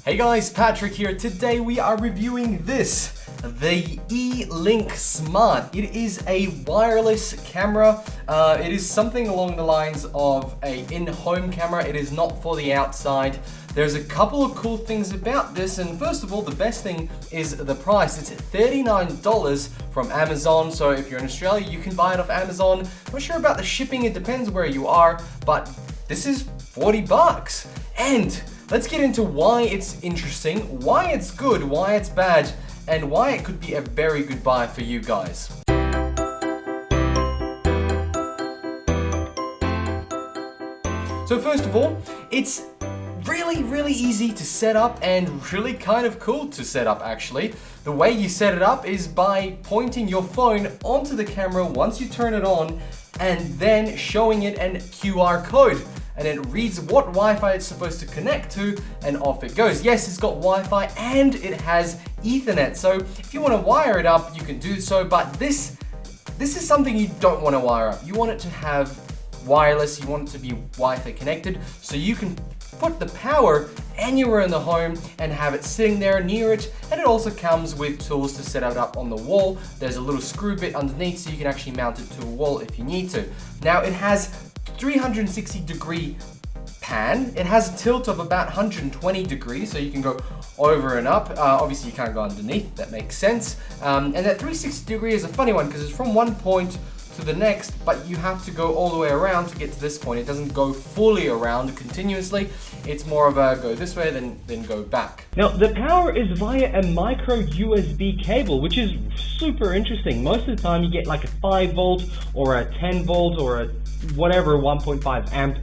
Hey guys, Patrick here. Today we are reviewing this, the eLinkSmart. It is a wireless camera. It is something along the lines of a in-home camera. It is not for the outside. There's a couple of cool things about this, and first of all, the best thing is the price. It's $39 from Amazon, so if you're in Australia, you can buy it off Amazon. Not sure about the shipping, it depends where you are, but this is 40 bucks. And let's get into why it's interesting, why it's good, why it's bad, and why it could be a very good buy for you guys. So first of all, it's really easy to set up and really kind of cool to set up actually. The way you set it up is by pointing your phone onto the camera once you turn it on and then showing it an QR code. And it reads what Wi-Fi it's supposed to connect to, and off it goes. Yes, it's got Wi-Fi and it has Ethernet. So if you want to wire it up, you can do so, but this is something you don't want to wire up. You want it to have wireless, you want it to be Wi-Fi connected, so you can put the power anywhere in the home and have it sitting there near it. And it also comes with tools to set it up on the wall. There's a little screw bit underneath so you can actually mount it to a wall if you need to. Now it has 360-degree pan. It has a tilt of about 120 degrees, so you can go over and up. Obviously, you can't go underneath, that makes sense. And that 360 degree is a funny one because it's from one point to the next, but you have to go all the way around to get to this point. It doesn't go fully around continuously. It's more of a go this way, then go back. Now, the power is via a micro USB cable, which is super interesting. Most of the time you get like a 5 volt or a 10 volt or a whatever 1.5 amp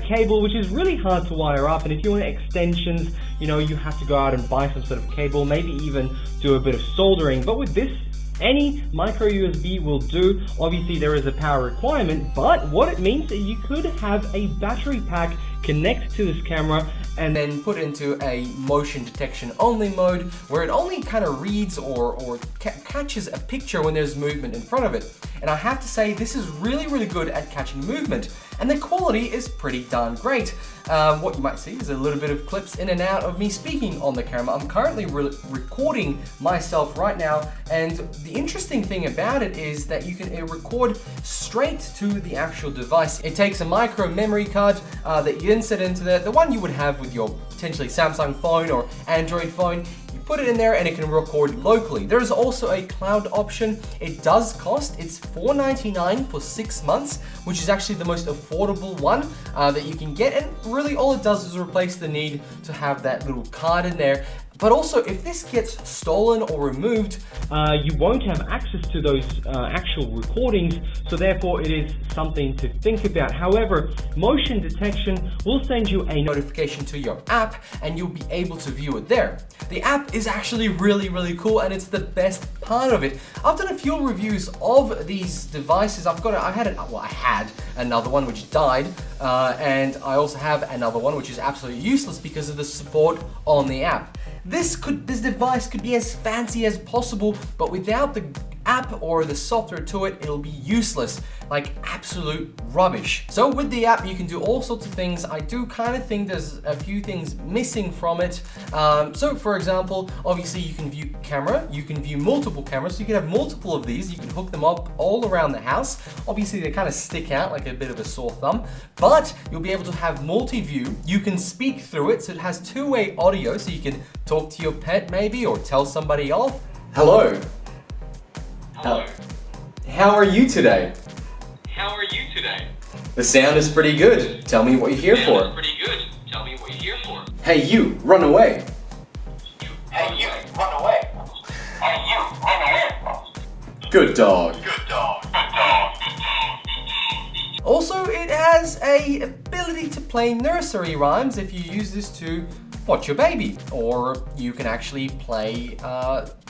cable, which is really hard to wire up. And if you want extensions, you know, you have to go out and buy some sort of cable, maybe even do a bit of soldering. But with this, any micro USB will do. Obviously there is a power requirement, but what it means is you could have a battery pack connect to this camera and then put into a motion detection only mode where it only kind of reads or catches a picture when there's movement in front of it. And I have to say, this is really good at catching movement, and the quality is pretty darn great. What you might see is a little bit of clips in and out of me speaking on the camera. I'm currently recording myself right now, and the interesting thing about it is that you can record straight to the actual device. It takes a micro memory card that you insert into the one you would have with your potentially Samsung phone or Android phone. You put it in there and it can record locally. There is also a cloud option. It does cost, it's $4.99 for 6 months, which is actually the most affordable one that you can get. And really all it does is replace the need to have that little card in there. But also, if this gets stolen or removed, you won't have access to those actual recordings, so therefore it is something to think about. However, motion detection will send you a notification to your app and you'll be able to view it there. The app is actually really cool, and it's the best part of it. I've done a few reviews of these devices. I had another one which died, and I also have another one which is absolutely useless because of the support on the app. This device could be as fancy as possible, but without the app or the software to it, it'll be useless, like absolute rubbish. So with the app, you can do all sorts of things. I do kind of think there's a few things missing from it. So for example, obviously you can view camera, you can view multiple cameras, so you can have multiple of these, you can hook them up all around the house. Obviously they kind of stick out like a bit of a sore thumb, but you'll be able to have multi-view. You can speak through it, so it has two-way audio, so you can talk to your pet maybe, or tell somebody off. Hello. Hello. How are you today? How are you today? The sound is pretty good. Tell me what you're here for. Pretty good. Tell me what you're here for. Hey you, run away. Hey you, run away. Hey you, run away. Good dog. Good dog. Good dog. Also, it has a ability to play nursery rhymes if you use this to watch your baby, or you can actually play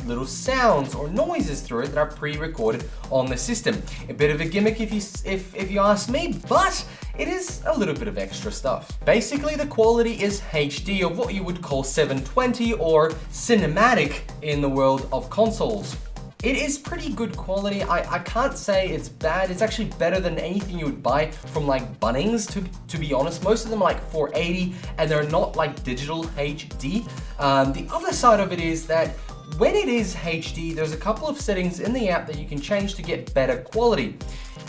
little sounds or noises through it that are pre-recorded on the system. A bit of a gimmick if you ask me, but it is a little bit of extra stuff. Basically, the quality is HD, or what you would call 720 or cinematic in the world of consoles. It is pretty good quality. I can't say it's bad. It's actually better than anything you would buy from like Bunnings, to be honest. Most of them are like 480 and they're not like digital HD. The other side of it is that when it is HD, there's a couple of settings in the app that you can change to get better quality.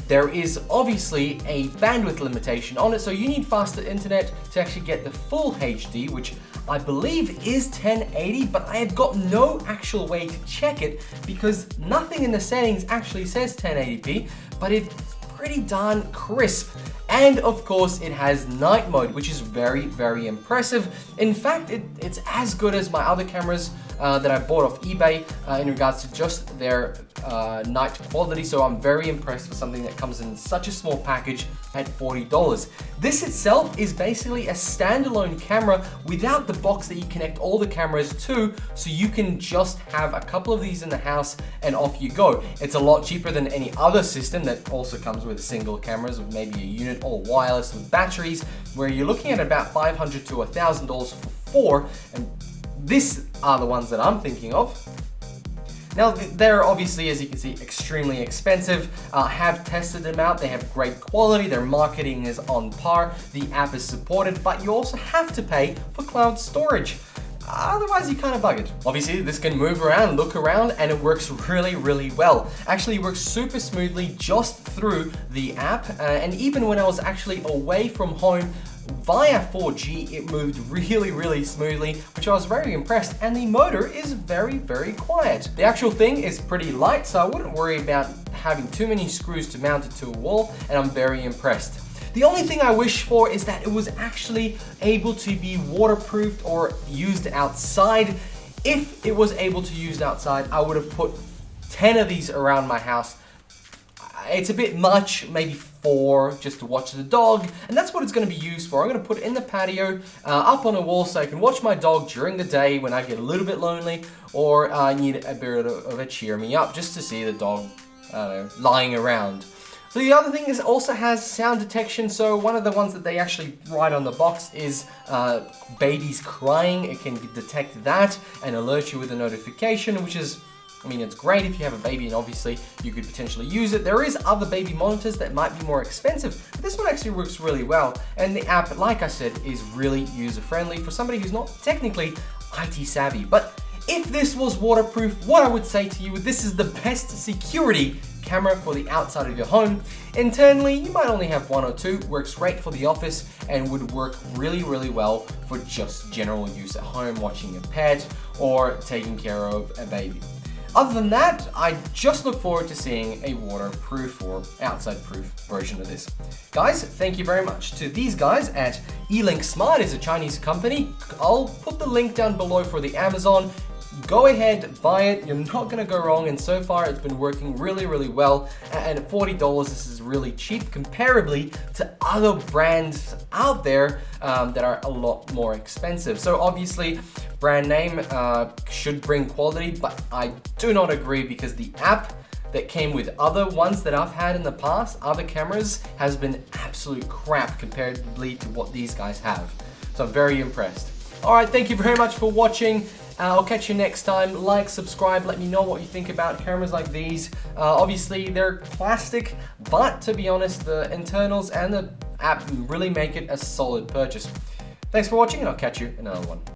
There is obviously a bandwidth limitation on it, so you need faster internet to actually get the full HD, which I believe is 1080, but I have got no actual way to check it because nothing in the settings actually says 1080p, but it's pretty darn crisp. And of course, it has night mode, which is very, very impressive. In fact, it's as good as my other cameras that I bought off eBay in regards to just their night quality. So I'm very impressed with something that comes in such a small package at $40. This itself is basically a standalone camera without the box that you connect all the cameras to, so you can just have a couple of these in the house and off you go. It's a lot cheaper than any other system that also comes with single cameras with maybe a unit or wireless with batteries, where you're looking at about $500 to $1,000 for 4, and these are the ones that I'm thinking of. Now, they're obviously, as you can see, extremely expensive. Have tested them out. They have great quality. Their marketing is on par. The app is supported, but you also have to pay for cloud storage. Otherwise, you kind of bug it. Obviously, this can move around, look around, and it works really, really well. Actually, it works super smoothly just through the app. And even when I was actually away from home, via 4G, it moved really, really smoothly, which I was very impressed, and the motor is very, very quiet. The actual thing is pretty light, so I wouldn't worry about having too many screws to mount it to a wall, and I'm very impressed. The only thing I wish for is that it was actually able to be waterproofed or used outside. If it was able to use outside, I would have put 10 of these around my house. It's a bit much, maybe 4 just to watch the dog, and that's what it's going to be used for. I'm going to put it in the patio, up on a wall, so I can watch my dog during the day when I get a little bit lonely, or I need a bit of a cheer me up just to see the dog, I don't know, lying around. So the other thing is it also has sound detection. So one of the ones that they actually write on the box is babies crying. It can detect that and alert you with a notification, which is, I mean, it's great if you have a baby, and obviously you could potentially use it. There is other baby monitors that might be more expensive, but this one actually works really well. And the app, like I said, is really user-friendly for somebody who's not technically IT savvy. But if this was waterproof, what I would say to you, this is the best security camera for the outside of your home. Internally, you might only have 1 or 2, works great for the office, and would work really, really well for just general use at home, watching a pet, or taking care of a baby. Other than that, I just look forward to seeing a waterproof or outside-proof version of this. Guys, thank you very much to these guys at eLinkSmart. It's a Chinese company. I'll put the link down below for the Amazon. Go ahead, buy it. You're not gonna go wrong, and so far it's been working really, really well. And at $40, this is really cheap comparably to other brands out there that are a lot more expensive. So obviously, brand name should bring quality, but I do not agree, because the app that came with other ones that I've had in the past, other cameras, has been absolute crap comparatively to what these guys have. So I'm very impressed. All right, thank you very much for watching. I'll catch you next time. Like, subscribe, let me know what you think about cameras like these. Obviously, they're plastic, but to be honest, the internals and the app really make it a solid purchase. Thanks for watching, and I'll catch you in another one.